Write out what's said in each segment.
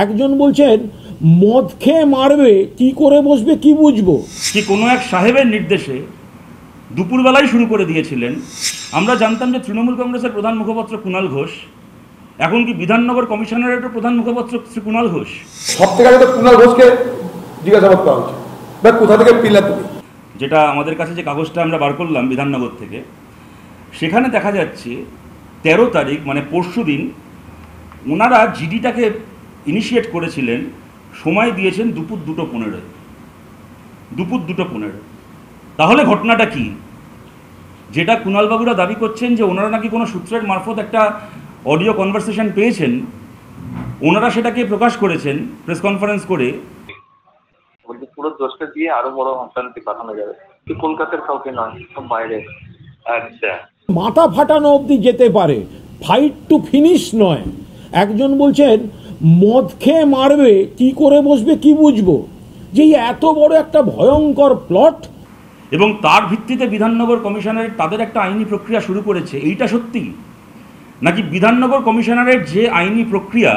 একজন বলছেন মদ খেয়ে মারবে, কি করে বসবে কি বুঝবো। কি কোনো এক সাহেবের নির্দেশে দুপুরবেলায় শুরু করে দিয়েছিলেন। আমরা জানতাম যে তৃণমূল কংগ্রেসের প্রধান মুখপাত্র কুণাল ঘোষ, এখন কি বিধাননগর কমিশনারেটের প্রধান মুখপাত্র শ্রী কুণাল ঘোষ। সব থেকে আগে তো কুণাল ঘোষকে জিজ্ঞাসাবাদ করা হচ্ছে, বা কোথা থেকে পিলা তুমি। যেটা আমাদের কাছে যে কাগজটা আমরা বার করলাম বিধাননগর থেকে, সেখানে দেখা যাচ্ছে 13 তারিখ মানে পরশু দিন ওনারা জিডিটাকে ইনিশিয়েট করেছিলেন, সময় দিয়েছেন দুপুর 2:15। দুপুর 2:15। তাহলে ঘটনাটা কি? যেটা কুণালবাবুরা দাবি করছেন যে ওনারা নাকি কোনো সূত্রের মারফত একটা অডিও কনভারসেশন পেয়েছেন, ওনারা সেটাকে প্রকাশ করেছেন প্রেস কনফারেন্স করে। পুরো দোষটা দিয়ে আরো বড় অশান্তি পাঠানো যাবে, কলকাতার কাউকে নয়, সব বাইরে। আচ্ছা, মাথা ফাটানো অবধি যেতে পারে, ফাইট টু ফিনিশ নয়। একজন বলছেন মদ খেয়ে মারবে, কি করে বসবে কি বুঝবো। যে এত বড় একটা ভয়ঙ্কর প্লট, এবং তার ভিত্তিতে বিধাননগর কমিশনারেট তাদের একটা আইনি প্রক্রিয়া শুরু করেছে, এইটা সত্যি নাকি বিধাননগর কমিশনারেট যে আইনি প্রক্রিয়া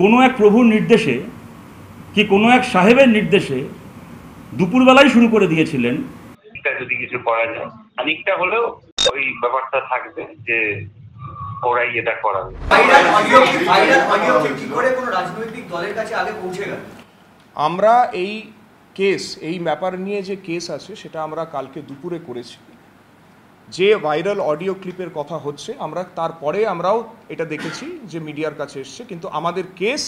কোনো এক প্রভুর নির্দেশে কি কোনো এক সাহেবের নির্দেশে দুপুরবেলায় শুরু করে দিয়েছিলেন। যদি কিছু করা যায় খানিকটা হলেও ওই ব্যাপারটা থাকবে যে ওরাই এটা করাবে। আমরা এই কেস, এই ব্যাপার নিয়ে যে কেস আছে সেটা আমরা কালকে দুপুরে করেছি। যে ভাইরাল অডিও ক্লিপের কথা হচ্ছে, আমরা তারপরে আমরাও এটা দেখেছি যে মিডিয়ার কাছে এসছে, কিন্তু আমাদের কেস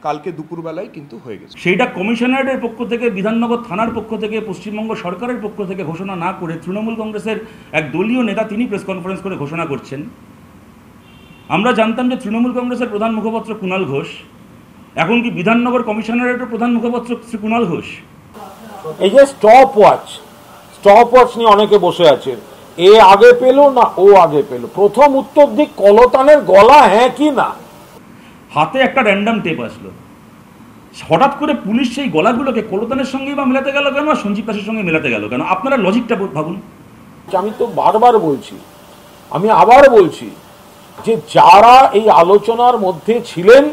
কালকে দুপুরবেলায় কিন্তু হয়ে গেছে। সেইটা কমিশনারেটের পক্ষ থেকে, বিধাননগর থানার পক্ষ থেকে, পশ্চিমবঙ্গ সরকারের পক্ষ থেকে ঘোষণা না করে তৃণমূল কংগ্রেসের এক দলীয় নেতা তিনি প্রেস কনফারেন্স করে ঘোষণা করছেন। আমরা জানতাম যে তৃণমূল কংগ্রেসের প্রধান মুখপাত্র কুণাল ঘোষ, এখন কি বিধাননগর কমিশনারেটের প্রধান মুখপাত্র শ্রী কুণাল ঘোষ। এই যে স্টপ ওয়াচ নিয়ে অনেকে বসে আছে, এ আগে পেল না ও আগে পেল, প্রথম উত্তর দিক কলতানের গলা হ্যাঁ কি না। হাতে একটা র্যান্ডাম টেপ আসলো, হঠাৎ করে পুলিশ সেই গলাগুলোকে কলতানের সঙ্গেই বা মেলাতে গেল কেন, আর সঞ্জীব দাসের সঙ্গে মেলাতে গেল কেন? আপনারা লজিকটা ভাবুন। আমি তো বারবার বলছি, আমি আবার বলছি যে যারা এই আলোচনার মধ্যে ছিলেন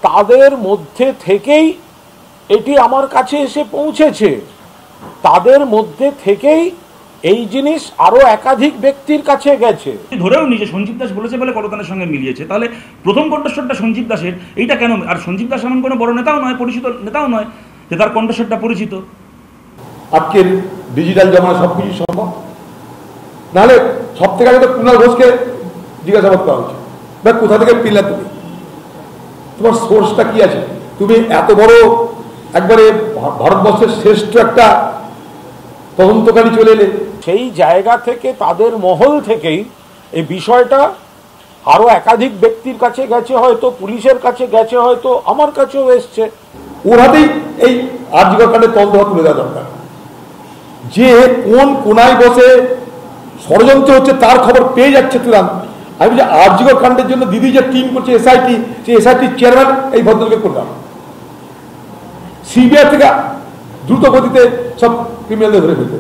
তাদের মধ্যে থেকেই এটি আমার কাছে এসে পৌঁছেছে, তাদের মধ্যে থেকেই এই জিনিস আরো একাধিক ব্যক্তির কাছে গেছে। ধরেও নিজে সঞ্জীব দাস বলেছে বলে কলতানের সঙ্গে মিলিয়েছে, তাহলে প্রথম কণ্ঠস্বরটা সঞ্জীব দাসের, এইটা কেন? আর সঞ্জীব দাস এমন কোনো বড় নেতাও নয়, পরিচিত নেতাও নয় যে তার কণ্ঠস্বরটা পরিচিত। আজকের ডিজিটাল জমানা সবকিছু সম্ভব, নাহলে সব থেকে আগে তো কুণাল ঘোষকে জিজ্ঞাসাবাদ করা হচ্ছে, বা কোথা থেকে পিলা তুমি, তোমার সোর্সটা কি আছে। তুমি এত বড় একবারে ভারতবর্ষের শ্রেষ্ঠ একটা তদন্তকারী চলে এলে, সেই জায়গা থেকে তাদের মহল থেকেই এই বিষয়টা আরো একাধিক ব্যক্তির কাছে গেছে, হয়তো পুলিশের কাছে গেছে, হয়তো আমার কাছেও এসছে। ওর হাতেই এই আরজিকর কাণ্ডের তদন্ত তুলে দেওয়া দরকার। যে কোন কোনায় বসে ষড়যন্ত্র হচ্ছে তার খবর পেয়ে যাচ্ছে তুরান্ত। আমি বলছি আরজিকর কাণ্ডের জন্য দিদি যে টিম করছে এসআইটি, সেই এসআইটির চেয়ারম্যান এই ভদ্রলোকে করলাম। সিবিআই থেকে দ্রুত গতিতে সব ক্রিমিনালদের ধরে ফেলতে।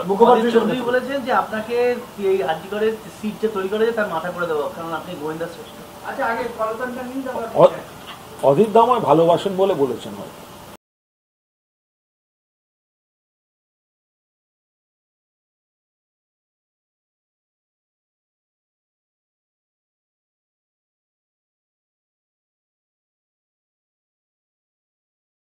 মুখ্যমন্ত্রী বলেছেন যে আপনাকে এই আরজিকরের সিট যে তৈরি করেছে তার মাথা করে দেবো, কারণ আপনি গোয়েন্দা শ্রেষ্ঠ। আচ্ছা, আগে কলকাতা নিয়ে যাওয়ার অধীর দাময় ভালোবাসেন বলে বলেছেন হয়।